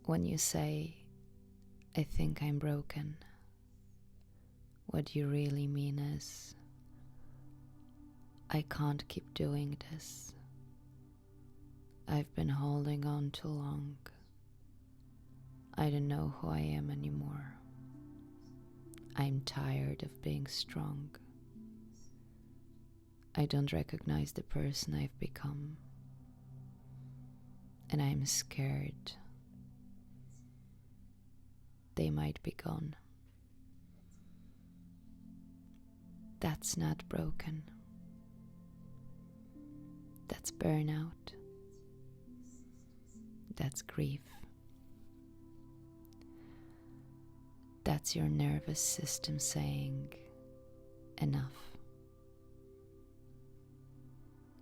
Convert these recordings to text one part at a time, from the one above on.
When you say, I think I'm broken, what you really mean is, I can't keep doing this. I've been holding on too long. I don't know who I am anymore. I'm tired of being strong. I don't recognize the person I've become. And I'm scared they might be gone. That's not broken. That's burnout. That's grief. That's your nervous system saying, enough.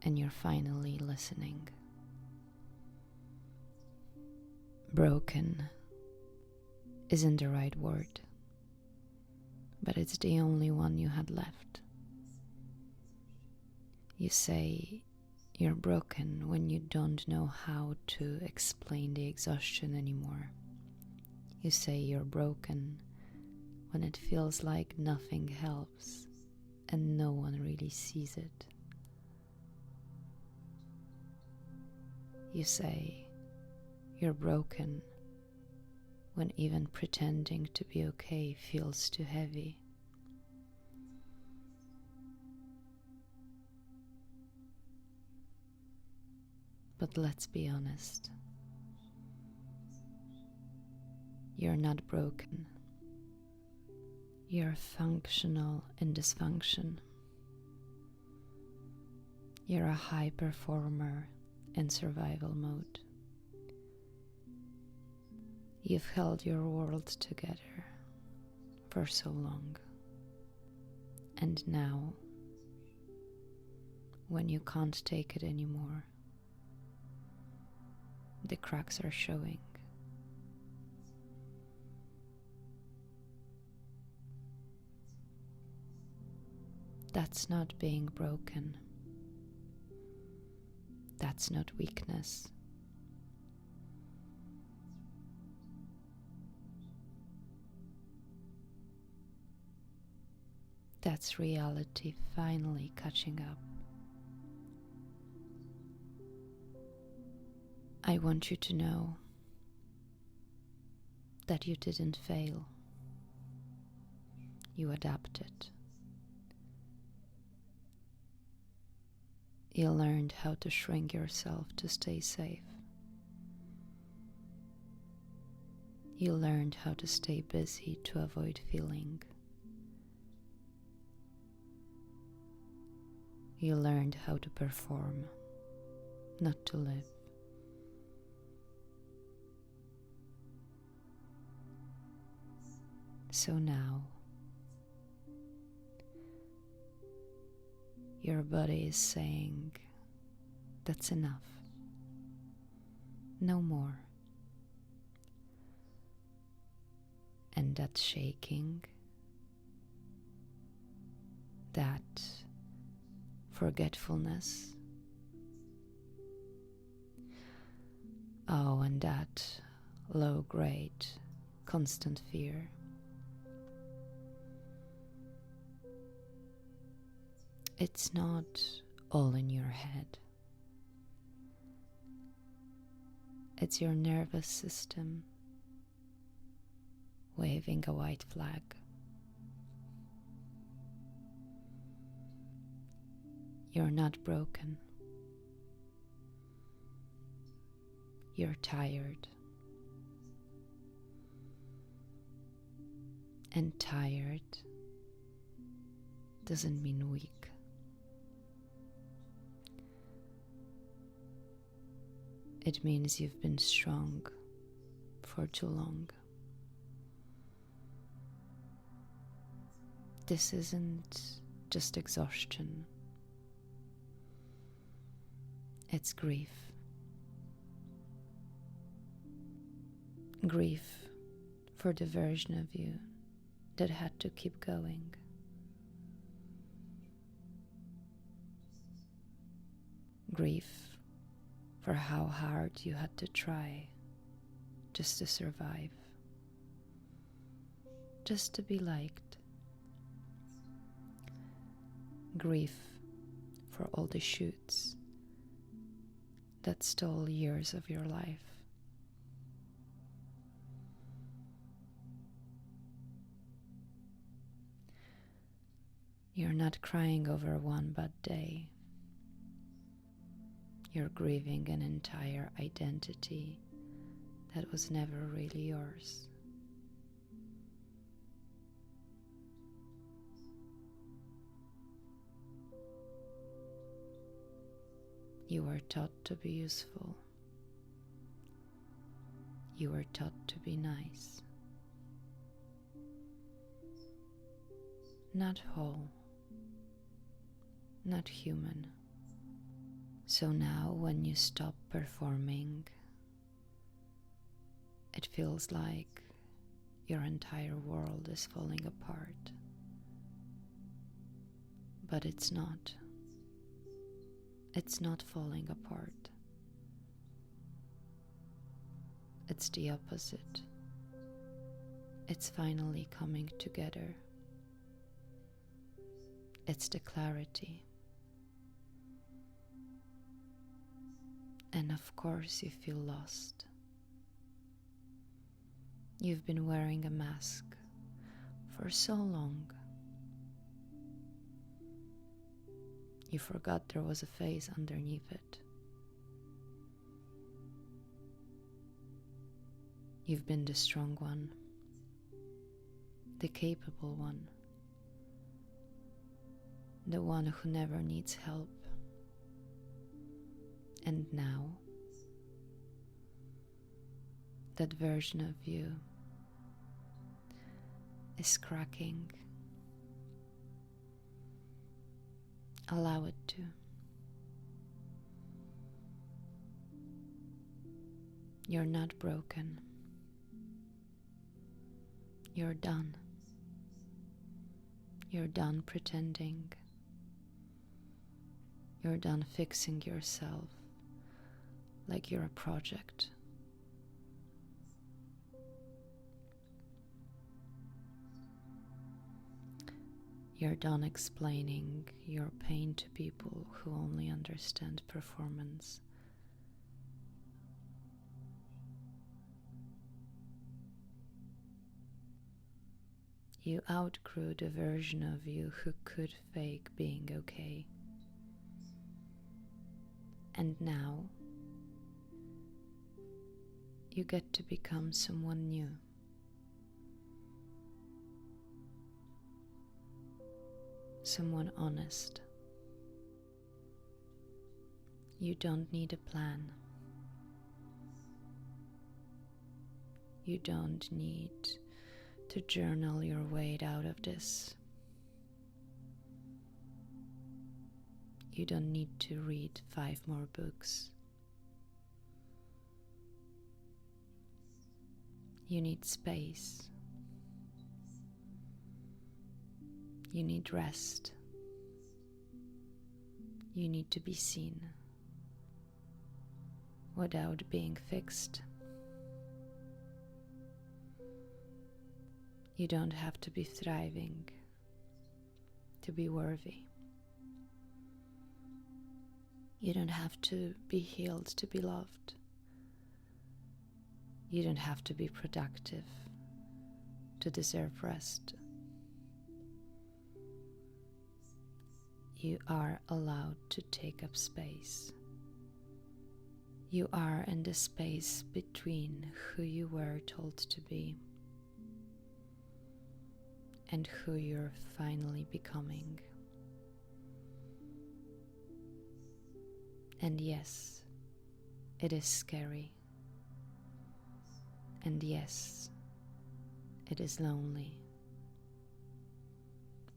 And you're finally listening. Broken isn't the right word, but it's the only one you had left. You say you're broken when you don't know how to explain the exhaustion anymore. You say you're broken when it feels like nothing helps and no one really sees it. You say you're broken when even pretending to be okay feels too heavy. But let's be honest. You're not broken. You're functional in dysfunction. You're a high performer in survival mode. You've held your world together for so long. And now, when you can't take it anymore, the cracks are showing. That's not being broken. That's not weakness. That's reality finally catching up. I want you to know that you didn't fail. You adapted. You learned how to shrink yourself to stay safe. You learned how to stay busy to avoid feeling. You learned how to perform, not to live. So now, your body is saying, that's enough. No more. And that shaking, that forgetfulness, oh, and that low-grade, constant fear. It's not all in your head. It's your nervous system waving a white flag. You're not broken. You're tired. And tired doesn't mean weak. It means you've been strong for too long. This isn't just exhaustion. It's grief. Grief for the version of you that had to keep going. Grief for how hard you had to try just to survive, just to be liked. Grief for all the shoots that stole years of your life. You're not crying over one bad day. You're grieving an entire identity that was never really yours. You were taught to be useful. You were taught to be nice. Not whole. Not human. So now when you stop performing, it feels like your entire world is falling apart. But it's not. It's not falling apart. It's the opposite. It's finally coming together. It's the clarity. And of course you feel lost. You've been wearing a mask for so long. You forgot there was a face underneath it. You've been the strong one, the capable one, the one who never needs help. And now, that version of you is cracking. Allow it to. You're not broken. You're done. You're done pretending. You're done fixing yourself like you're a project. You're done explaining your pain to people who only understand performance. You outgrew the version of you who could fake being okay. And now, you get to become someone new. Someone honest. You don't need a plan. You don't need to journal your way out of this. You don't need to read 5 more books. You need space. You need rest. You need to be seen without being fixed. You don't have to be thriving to be worthy. You don't have to be healed to be loved. You don't have to be productive to deserve rest. You are allowed to take up space. You are in the space between who you were told to be and who you're finally becoming. And yes, it is scary. And yes, it is lonely.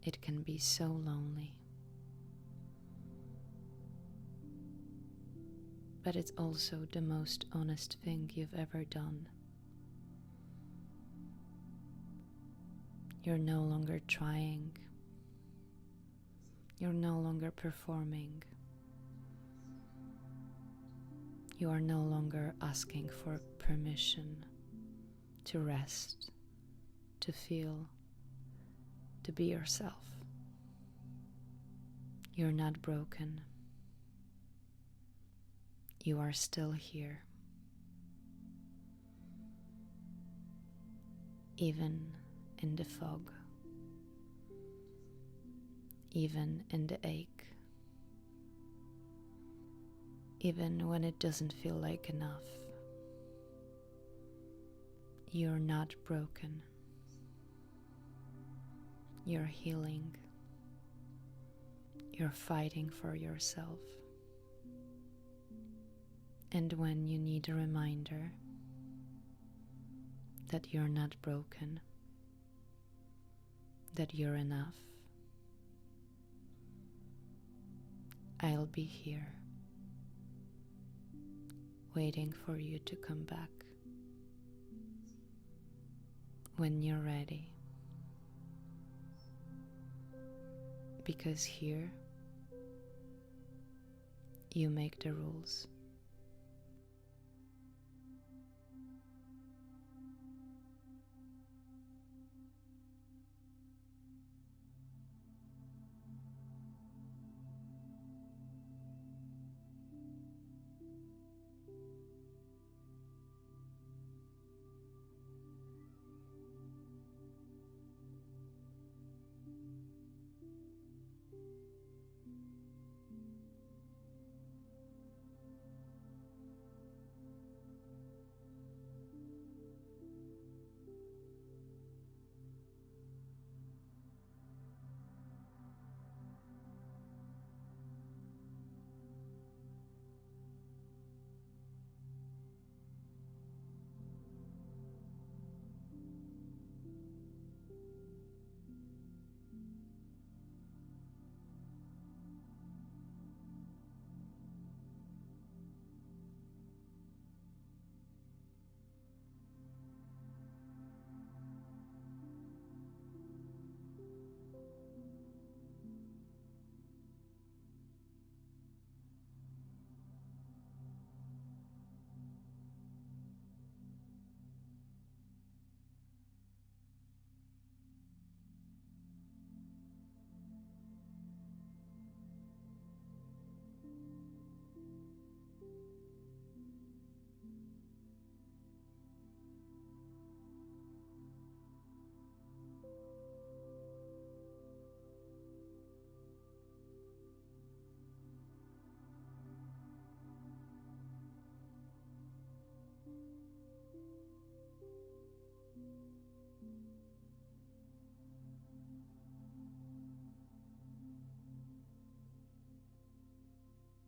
It can be so lonely. But it's also the most honest thing you've ever done. You're no longer trying. You're no longer performing. You are no longer asking for permission to rest, to feel, to be yourself. You're not broken. You are still here. Even in the fog, even in the ache, even when it doesn't feel like enough. You're not broken. You're healing. You're fighting for yourself. And when you need a reminder that you're not broken, that you're enough, I'll be here, waiting for you to come back when you're ready. Because here, you make the rules.